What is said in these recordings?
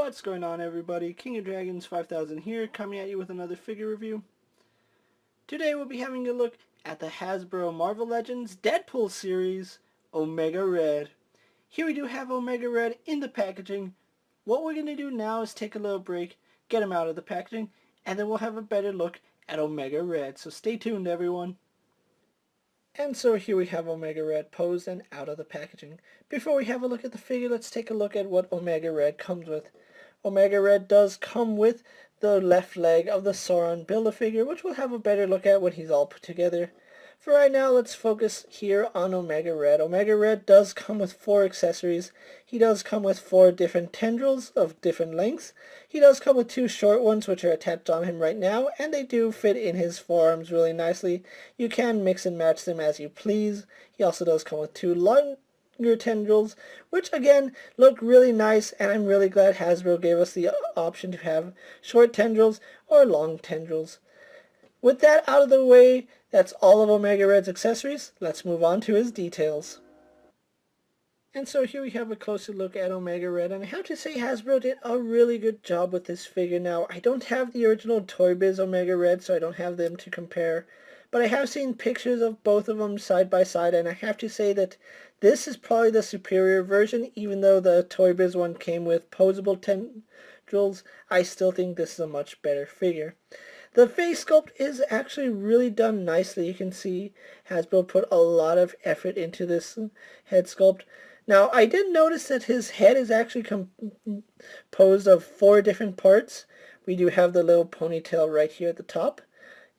What's going on, everybody? King of Dragons 5000 here, coming at you with another figure review. Today we'll be having a look at the Hasbro Marvel Legends Deadpool series, Omega Red. Here we do have Omega Red in the packaging. What we're going to do now is take a little break, get him out of the packaging, and then we'll have a better look at Omega Red. So stay tuned, everyone. And so here we have Omega Red posed and out of the packaging. Before we have a look at the figure, let's take a look at what Omega Red comes with. Omega Red does come with the left leg of the Sauron Build-A-Figure, which we'll have a better look at when he's all put together. For right now, let's focus here on Omega Red. Omega Red does come with 4 accessories. He does come with 4 different tendrils of different lengths. He does come with 2 short ones, which are attached on him right now, and they do fit in his forearms really nicely. You can mix and match them as you please. He also does come with 2 longer tendrils, which again look really nice, and I'm really glad Hasbro gave us the option to have short tendrils or long tendrils. With that out of the way, that's all of Omega Red's accessories. Let's move on to his details. And so here we have a closer look at Omega Red, and I have to say Hasbro did a really good job with this figure. Now, I don't have the original Toy Biz Omega Red, so I don't have them to compare, but I have seen pictures of both of them side by side, and I have to say that this is probably the superior version. Even though the Toy Biz one came with posable tendrils, I still think this is a much better figure. The face sculpt is actually really done nicely. You can see Hasbro put a lot of effort into this head sculpt. Now, I did notice that his head is actually composed of 4 different parts. We do have the little ponytail right here at the top.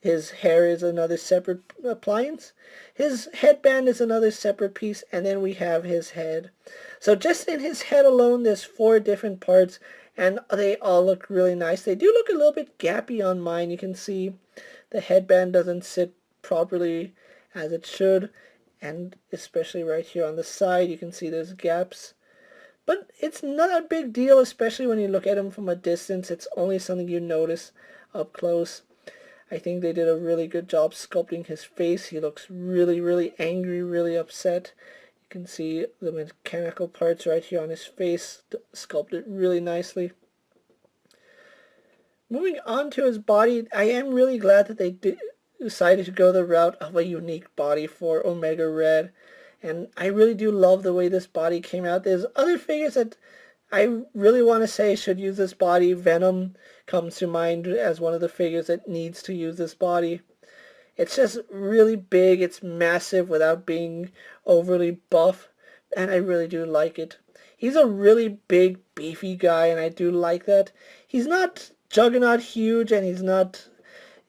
His hair is another separate appliance. His headband is another separate piece, and then we have his head. So just in his head alone, there's 4 different parts, and they all look really nice. They do look a little bit gappy on mine. You can see the headband doesn't sit properly as it should, and especially right here on the side, you can see there's gaps. But it's not a big deal, especially when you look at him from a distance. It's only something you notice up close. I think they did a really good job sculpting his face. He looks really, really angry, really upset. You can see the mechanical parts right here on his face sculpted really nicely. Moving on to his body, I am really glad that they decided to go the route of a unique body for Omega Red. And I really do love the way this body came out. There's other figures that I really want to say should use this body. Venom comes to mind as one of the figures that needs to use this body. It's just really big, it's massive without being overly buff, and I really do like it. He's a really big, beefy guy, and I do like that. He's not Juggernaut huge, and he's not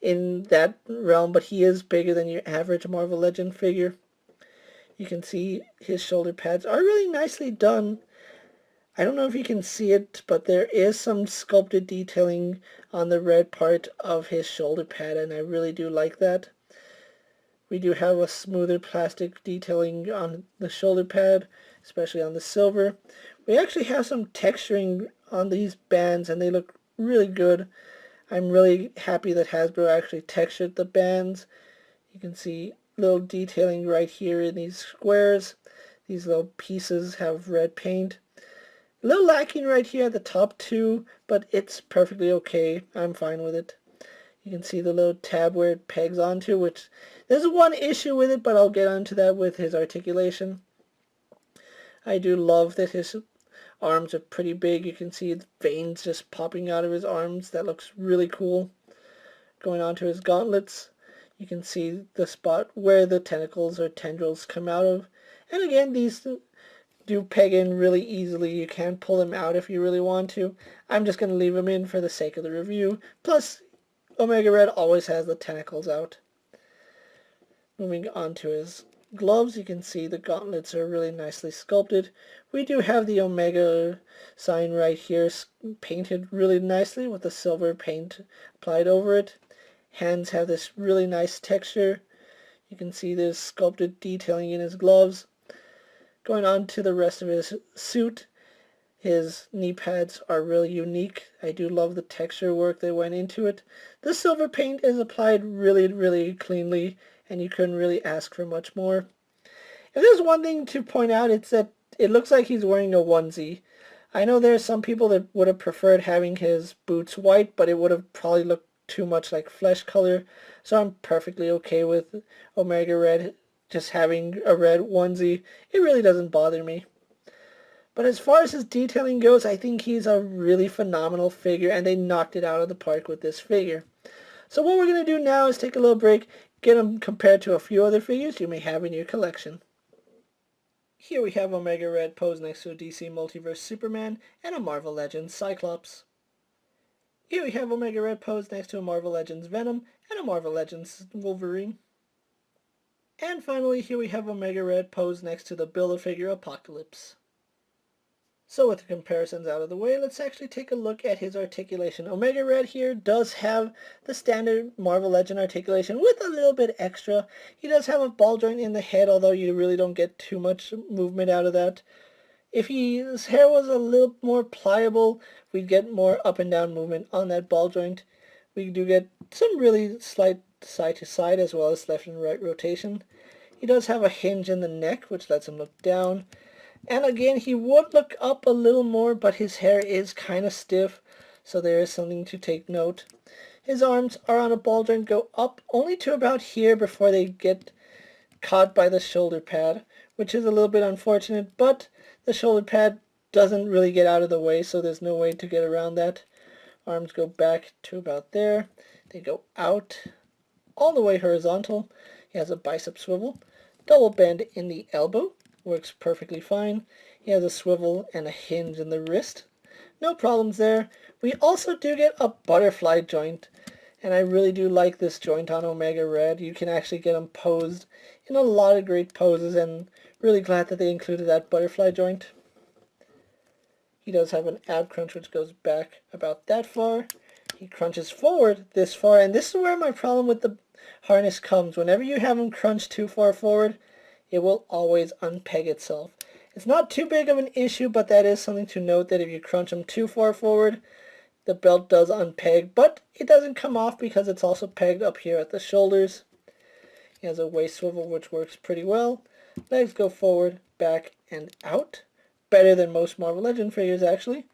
in that realm, but he is bigger than your average Marvel Legend figure. You can see his shoulder pads are really nicely done. I don't know if you can see it, but there is some sculpted detailing on the red part of his shoulder pad, and I really do like that. We do have a smoother plastic detailing on the shoulder pad, especially on the silver. We actually have some texturing on these bands, and they look really good. I'm really happy that Hasbro actually textured the bands. You can see little detailing right here in these squares. These little pieces have red paint. A little lacking right here at the top too, but it's perfectly okay. I'm fine with it. You can see the little tab where it pegs onto, which there's one issue with it, but I'll get onto that with his articulation. I do love that his arms are pretty big. You can see the veins just popping out of his arms. That looks really cool. Going on to his gauntlets, you can see the spot where the tentacles or tendrils come out of. And again, these do peg in really easily. You can pull them out if you really want to. I'm just going to leave them in for the sake of the review. Plus, Omega Red always has the tentacles out. Moving on to his gloves, you can see the gauntlets are really nicely sculpted. We do have the Omega sign right here painted really nicely with the silver paint applied over it. Hands have this really nice texture. You can see there's sculpted detailing in his gloves. Going on to the rest of his suit, his knee pads are really unique. I do love the texture work that went into it. The silver paint is applied really, really cleanly, and you couldn't really ask for much more. If there's one thing to point out, it's that it looks like he's wearing a onesie. I know there's some people that would have preferred having his boots white, but it would have probably looked too much like flesh color, so I'm perfectly okay with Omega Red just having a red onesie. It really doesn't bother me. But as far as his detailing goes, I think he's a really phenomenal figure, and they knocked it out of the park with this figure. So what we're going to do now is take a little break, get him compared to a few other figures you may have in your collection. Here we have Omega Red posed next to a DC Multiverse Superman and a Marvel Legends Cyclops. Here we have Omega Red posed next to a Marvel Legends Venom and a Marvel Legends Wolverine. And finally, here we have Omega Red posed next to the Build-A-Figure Apocalypse. So with the comparisons out of the way, let's actually take a look at his articulation. Omega Red here does have the standard Marvel Legend articulation with a little bit extra. He does have a ball joint in the head, although you really don't get too much movement out of that. If his hair was a little more pliable, we'd get more up and down movement on that ball joint. We do get some really slight side to side as well as left and right rotation. He does have a hinge in the neck, which lets him look down. And again, he would look up a little more, but his hair is kind of stiff, so there is something to take note. His arms are on a ball joint, go up only to about here before they get caught by the shoulder pad, which is a little bit unfortunate, but the shoulder pad doesn't really get out of the way, so there's no way to get around that. Arms go back to about there. They go out all the way horizontal. He has a bicep swivel, double bend in the elbow. Works perfectly fine. He has a swivel and a hinge in the wrist. No problems there. We also do get a butterfly joint, and I really do like this joint on Omega Red. You can actually get him posed in a lot of great poses, and really glad that they included that butterfly joint. He does have an ab crunch which goes back about that far. He crunches forward this far, and this is where my problem with the harness comes. Whenever you have him crunch too far forward, it will always unpeg itself. It's not too big of an issue, but that is something to note, that if you crunch them too far forward, the belt does unpeg, but it doesn't come off because it's also pegged up here at the shoulders. He has a waist swivel which works pretty well. Legs go forward, back, and out. Better than most Marvel Legend figures, actually.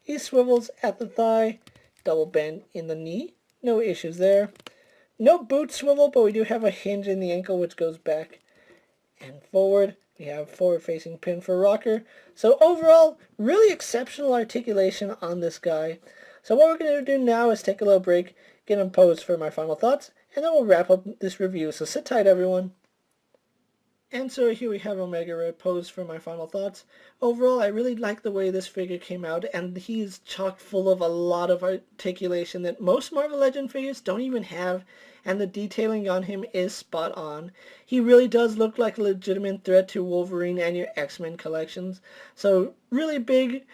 He swivels at the thigh, double bend in the knee. No issues there. No boot swivel, but we do have a hinge in the ankle which goes back and forward. We have forward-facing pin for rocker. So overall, really exceptional articulation on this guy. So what we're going to do now is take a little break, get him posed for my final thoughts, and then we'll wrap up this review. So sit tight, everyone. And so here we have Omega Red posed for my final thoughts. Overall, I really like the way this figure came out, and he's chock full of a lot of articulation that most Marvel Legend figures don't even have, and the detailing on him is spot on. He really does look like a legitimate threat to Wolverine and your X-Men collections. So really big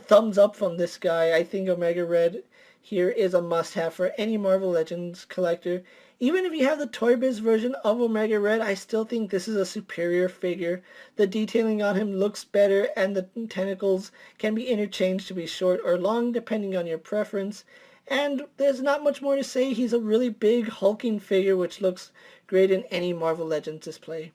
thumbs up from this guy. I think Omega Red here is a must-have for any Marvel Legends collector. Even if you have the Toy Biz version of Omega Red, I still think this is a superior figure. The detailing on him looks better, and the tentacles can be interchanged to be short or long depending on your preference. And there's not much more to say. He's a really big, hulking figure which looks great in any Marvel Legends display.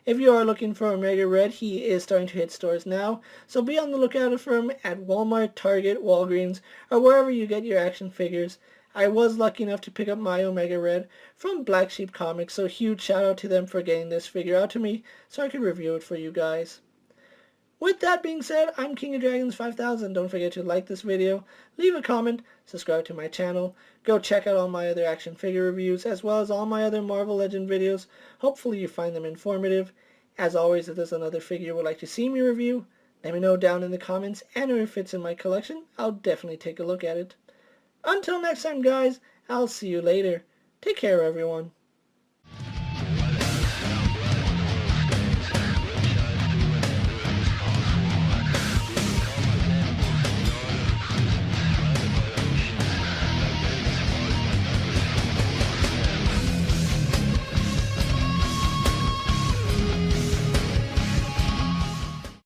If you are looking for Omega Red, he is starting to hit stores now, so be on the lookout for him at Walmart, Target, Walgreens, or wherever you get your action figures. I was lucky enough to pick up my Omega Red from Black Sheep Comics, so huge shout out to them for getting this figure out to me so I could review it for you guys. With that being said, I'm KingofDragons 5000. Don't forget to like this video, leave a comment, subscribe to my channel, go check out all my other action figure reviews as well as all my other Marvel Legend videos. Hopefully you find them informative. As always, if there's another figure you would like to see me review, let me know down in the comments, and if it fits in my collection, I'll definitely take a look at it. Until next time, guys, I'll see you later. Take care, everyone.